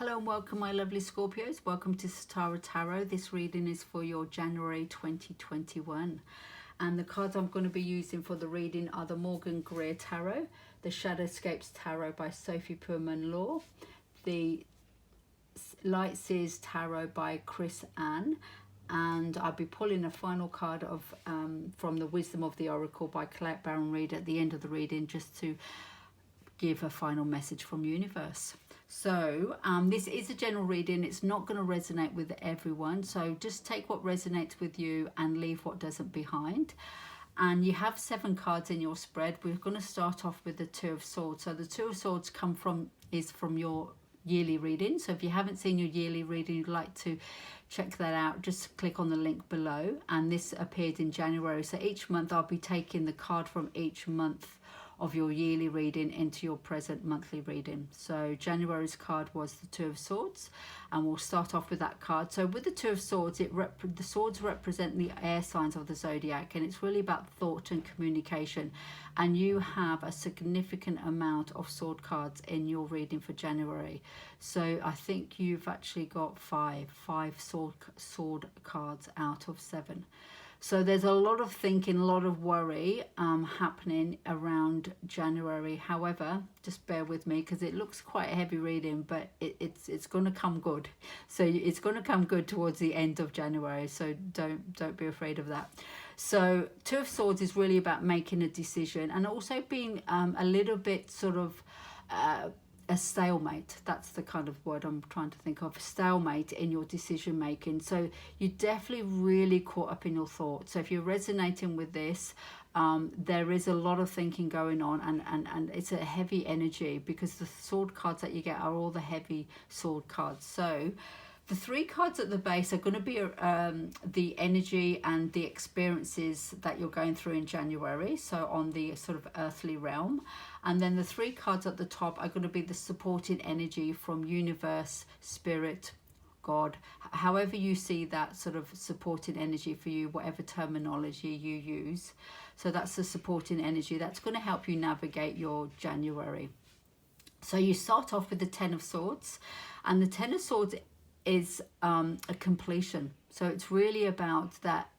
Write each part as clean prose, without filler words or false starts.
Hello and welcome, my lovely Scorpios. Welcome to Sitaara Tarot. This reading is for your January 2021. And the cards I'm going to be using for the reading are the Morgan Greer Tarot, the Shadowscapes Tarot by Pui-Mun Law, the Light Seers Tarot by Chris Ann, and I'll be pulling a final card of from the Wisdom of the Oracle by Colette Baron-Reid at the end of the reading, just to give a final message from universe. So this is a general reading. It's not going to resonate with everyone, so just take what resonates with you and leave what doesn't behind. And you have 7 cards in your spread. We're going to start off with the Two of Swords. So the Two of Swords is from your yearly reading. So if you haven't seen your yearly reading, you'd like to check that out, just click on the link below. And this appeared in January. So each month I'll be taking the card from each month of your yearly reading into your present monthly reading. So January's card was the Two of Swords, and we'll start off with that card. So with the Two of Swords, the swords represent the air signs of the zodiac, and it's really about thought and communication. And you have a significant amount of sword cards in your reading for January. So I think you've actually got five sword cards out of 7. So there's a lot of thinking, a lot of worry happening around January. However, just bear with me because it looks quite a heavy reading, but it's going to come good. So it's going to come good towards the end of January. So don't be afraid of that. So Two of Swords is really about making a decision and also being a little bit sort of a stalemate. That's the kind of word I'm trying to think of. Stalemate in your decision making. So you're definitely really caught up in your thoughts. So if you're resonating with this, there is a lot of thinking going on, and it's a heavy energy because the sword cards that you get are all the heavy sword cards. So the 3 cards at the base are going to be the energy and the experiences that you're going through in January, so on the sort of earthly realm. And then the 3 cards at the top are going to be the supporting energy from universe, spirit, God, however you see that sort of supporting energy for you, whatever terminology you use. So that's the supporting energy that's going to help you navigate your January. So you start off with the Ten of Swords, and the Ten of Swords is a completion. So it's really about that,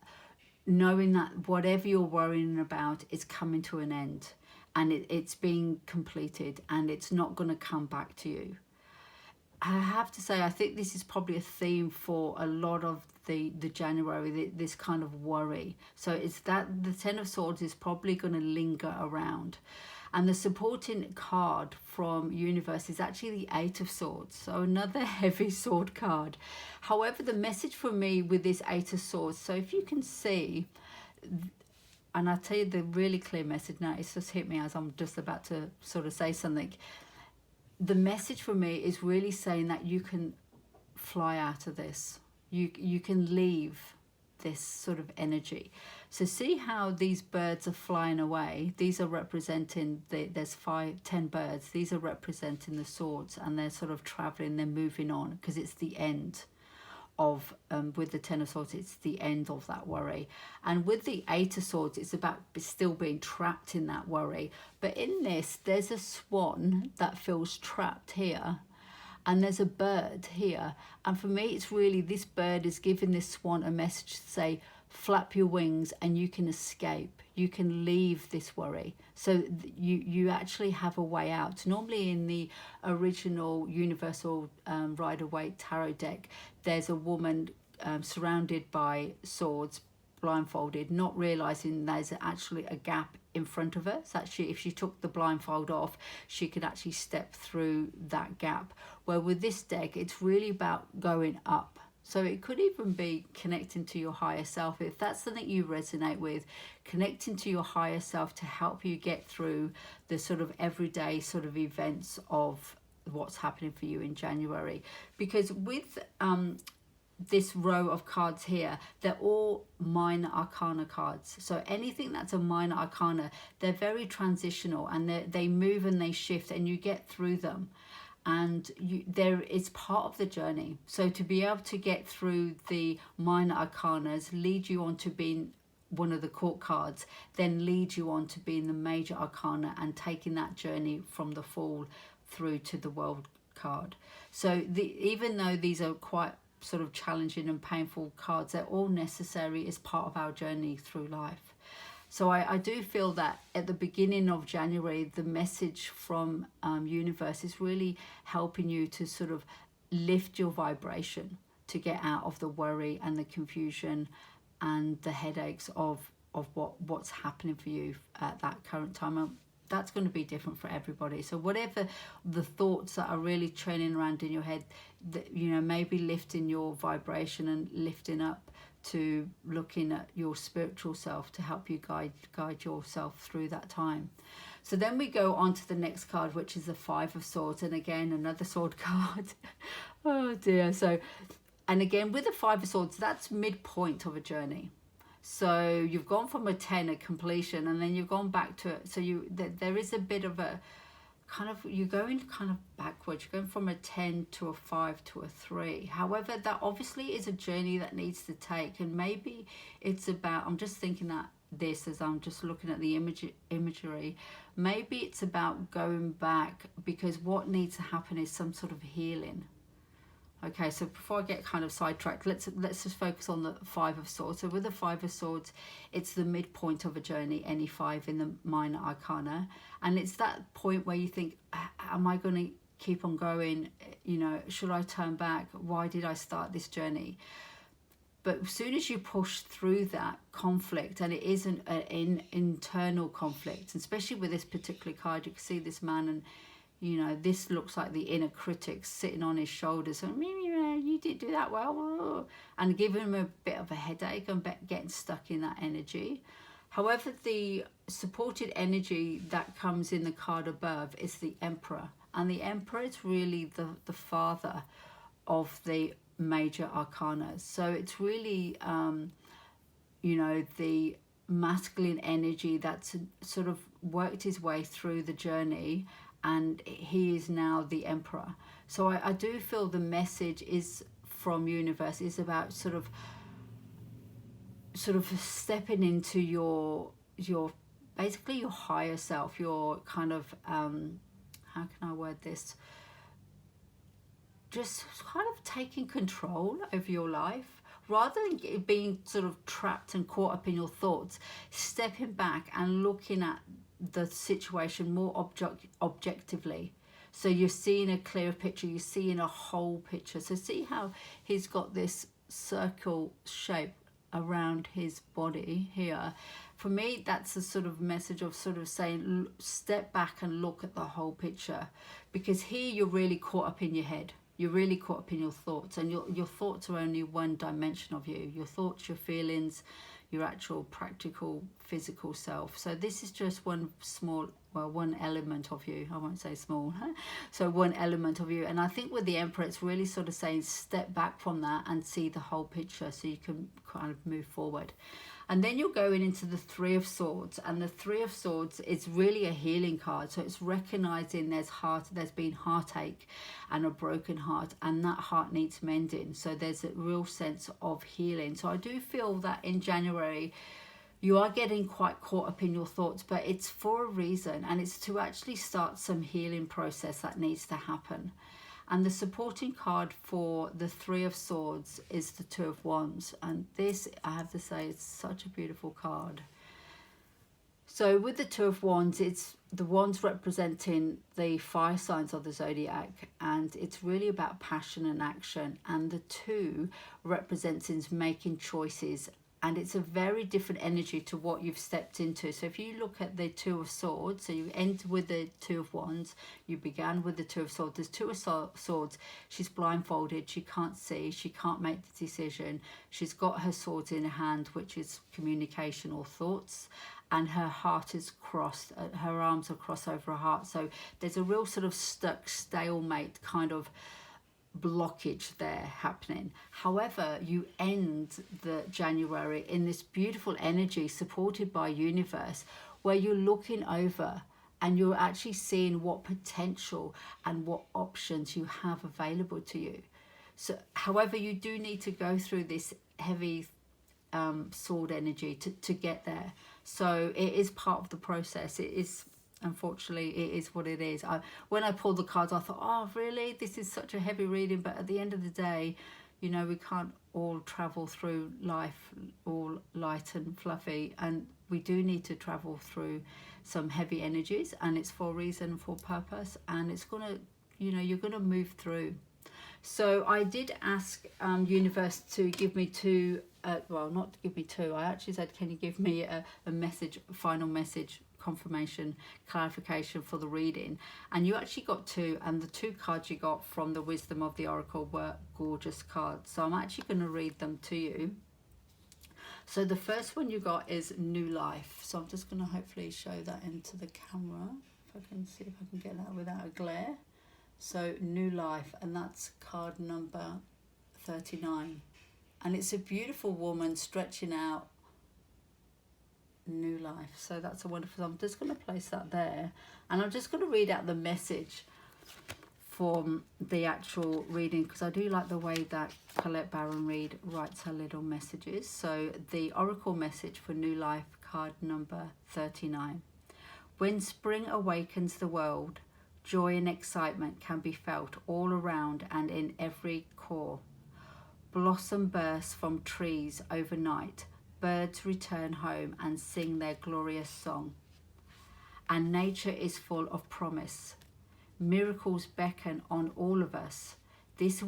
knowing that whatever you're worrying about is coming to an end, and it's being completed, and it's not going to come back to you. I have to say, I think this is probably a theme for a lot of the January, this kind of worry. So it's that the Ten of Swords is probably going to linger around. And the supporting card from universe is actually the Eight of Swords, so another heavy sword card. However, the message for me with this Eight of Swords, so if you can see, and I'll tell you the really clear message now, it's just hit me as I'm just about to sort of say something. The message for me is really saying that you can fly out of this. You can leave this sort of energy. So see how these birds are flying away. These are representing there's 10 birds. These are representing the swords, and they're sort of traveling, they're moving on, because it's the end of with the Ten of Swords, it's the end of that worry. And with the Eight of Swords, it's about still being trapped in that worry. But in this, there's a swan that feels trapped here, and there's a bird here. And for me, it's really, this bird is giving this swan a message to say, flap your wings and you can escape. You can leave this worry. So you actually have a way out. Normally in the original Universal Rider-Waite Tarot deck, there's a woman surrounded by swords, blindfolded, not realizing there's actually a gap in front of her. So actually, if she took the blindfold off, she could actually step through that gap. Where with this deck, it's really about going up. So it could even be connecting to your higher self. If that's something you resonate with, connecting to your higher self to help you get through the sort of everyday sort of events of what's happening for you in January. Because with this row of cards here, they're all minor arcana cards. So anything that's a minor arcana, they're very transitional, and they move and they shift, and you get through them. And it's part of the journey. So to be able to get through the minor arcanas, lead you on to being one of the court cards, then lead you on to being the major arcana and taking that journey from the Fool through to the World card. So even though these are quite sort of challenging and painful cards, they're all necessary as part of our journey through life. So I do feel that at the beginning of January, the message from universe is really helping you to sort of lift your vibration, to get out of the worry and the confusion and the headaches of what's happening for you at that current time. That's going to be different for everybody. So whatever the thoughts that are really training around in your head, that, you know, maybe lifting your vibration and lifting up to looking at your spiritual self to help you guide yourself through that time. So then we go on to the next card, which is the Five of Swords, and again another sword card. Oh dear. So, and again with the Five of Swords, that's midpoint of a journey. So you've gone from a 10, a completion, and then you've gone back to it. So there is a bit of a kind of, you're going kind of backwards. You're going from a 10 to a 5 to a 3. However, that obviously is a journey that needs to take, and maybe it's about, I'm just thinking that this as I'm just looking at the imagery, maybe it's about going back, because what needs to happen is some sort of healing. Okay, so before I get kind of sidetracked, let's just focus on the Five of Swords. So with the Five of Swords, it's the midpoint of a journey, any 5 in the minor arcana. And it's that point where you think, am I going to keep on going? You know, should I turn back? Why did I start this journey? But as soon as you push through that conflict, and it isn't an internal conflict, especially with this particular card, you can see this man, and you know, this looks like the inner critic sitting on his shoulders and, you didn't do that well, and giving him a bit of a headache and getting stuck in that energy. However, the supported energy that comes in the card above is the Emperor. And the Emperor is really the father of the major arcana. So it's really, you know, the masculine energy that's sort of worked his way through the journey, and he is now the Emperor. So I do feel the message is from universe is about sort of stepping into your basically your higher self, your kind of how can I word this, just kind of taking control over your life, rather than being sort of trapped and caught up in your thoughts, stepping back and looking at the situation more objectively. So you're seeing a clearer picture, you're seeing a whole picture. So see how he's got this circle shape around his body here. For me, that's a sort of message of sort of saying, step back and look at the whole picture, because here you're really caught up in your head. You're really caught up in your thoughts, and your thoughts are only one dimension of you. Your thoughts, your feelings, your actual practical physical self. So this is just one element of you. I won't say small. So one element of you. And I think with the Emperor, it's really sort of saying step back from that and see the whole picture, so you can kind of move forward. And then you're going into the Three of Swords, and the Three of Swords is really a healing card. So it's recognizing there's been heartache and a broken heart, and that heart needs mending. So there's a real sense of healing. So I do feel that in January, you are getting quite caught up in your thoughts, but it's for a reason, and it's to actually start some healing process that needs to happen. And the supporting card for the Three of Swords is the Two of Wands. And this, I have to say, is such a beautiful card. So with the Two of Wands, it's the wands representing the fire signs of the zodiac. And it's really about passion and action. And the two represents making choices. And it's a very different energy to what you've stepped into. So if you look at the Two of Swords, so you end with the Two of Wands, you began with the Two of Swords. There's Two of Swords. She's blindfolded. She can't see. She can't make the decision. She's got her swords in her hand, which is communication or thoughts. And her heart is crossed. Her arms are crossed over her heart. So there's a real sort of stuck stalemate kind of blockage there happening. However, you end the January in this beautiful energy supported by universe, where you're looking over and you're actually seeing what potential and what options you have available to you. So however, you do need to go through this heavy sword energy to get there. So it is part of the process. It is unfortunately it is what it is. When I pulled the cards, I thought, oh really, this is such a heavy reading, but at the end of the day, you know, we can't all travel through life all light and fluffy, and we do need to travel through some heavy energies, and it's for a reason, for purpose, and it's gonna, you know, you're gonna move through. So I did ask universe to give me two, well, not to give me two, I actually said, can you give me a message, final message, confirmation, clarification for the reading? And you actually got two, and the two cards you got from the Wisdom of the Oracle were gorgeous cards. So I'm actually going to read them to you. So the first one you got is New Life. So I'm just going to hopefully show that into the camera, if I can see if I can get that without a glare. So New Life, and that's card number 39. And it's a beautiful woman stretching out new life. So that's a wonderful, I'm just going to place that there, and I'm just going to read out the message from the actual reading, because I do like the way that Colette Baron-Reid writes her little messages. So the oracle message for New Life, card number 39. When spring awakens the world, joy and excitement can be felt all around and in every core. Blossom bursts from trees overnight, birds return home and sing their glorious song. And nature is full of promise. Miracles beckon on all of us. This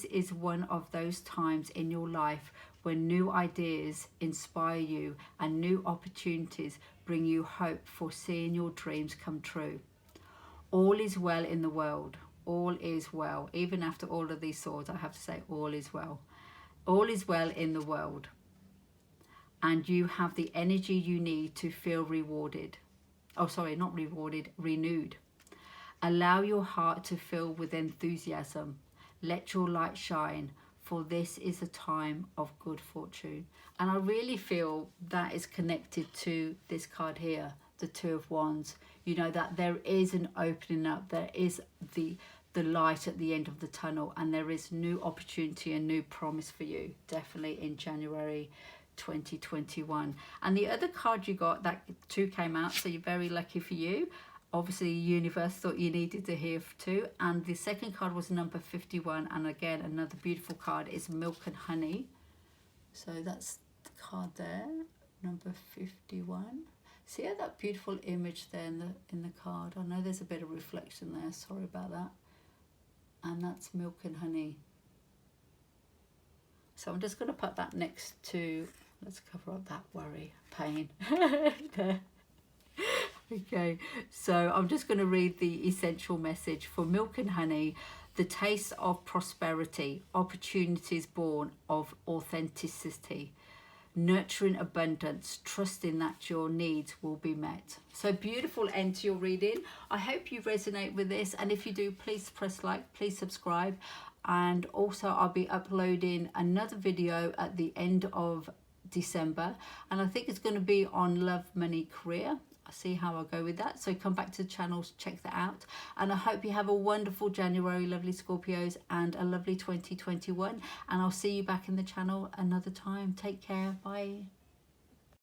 is one of those times in your life when new ideas inspire you and new opportunities bring you hope for seeing your dreams come true. All is well in the world. All is well. Even after all of these swords, I have to say all is well. All is well in the world. And you have the energy you need to feel rewarded. Oh, sorry, not rewarded, renewed. Allow your heart to fill with enthusiasm. Let your light shine, for this is a time of good fortune. And I really feel that is connected to this card here, the Two of Wands. You know, that there is an opening up, there is the light at the end of the tunnel, and there is new opportunity and new promise for you, definitely in January 2021. And the other card you got, that two came out, so you're very lucky for you. Obviously, universe thought you needed to hear two. And the second card was number 51, and again, another beautiful card is Milk and Honey. So that's the card there, number 51. See that beautiful image there in the card? I know there's a bit of reflection there, sorry about that. And that's Milk and Honey. So I'm just going to put that next to, let's cover up that worry, pain there. Okay, so I'm just going to read the essential message for Milk and Honey. The taste of prosperity, opportunities born of authenticity, nurturing abundance, trusting that your needs will be met. So beautiful end to your reading. I hope you resonate with this, and if you do, please press like, please subscribe, and also I'll be uploading another video at the end of December, and I think it's going to be on love, money, career. I'll see how I go with that, so come back to the channel, check that out, and I hope you have a wonderful January, lovely Scorpios, and a lovely 2021, and I'll see you back in the channel another time. Take care, bye.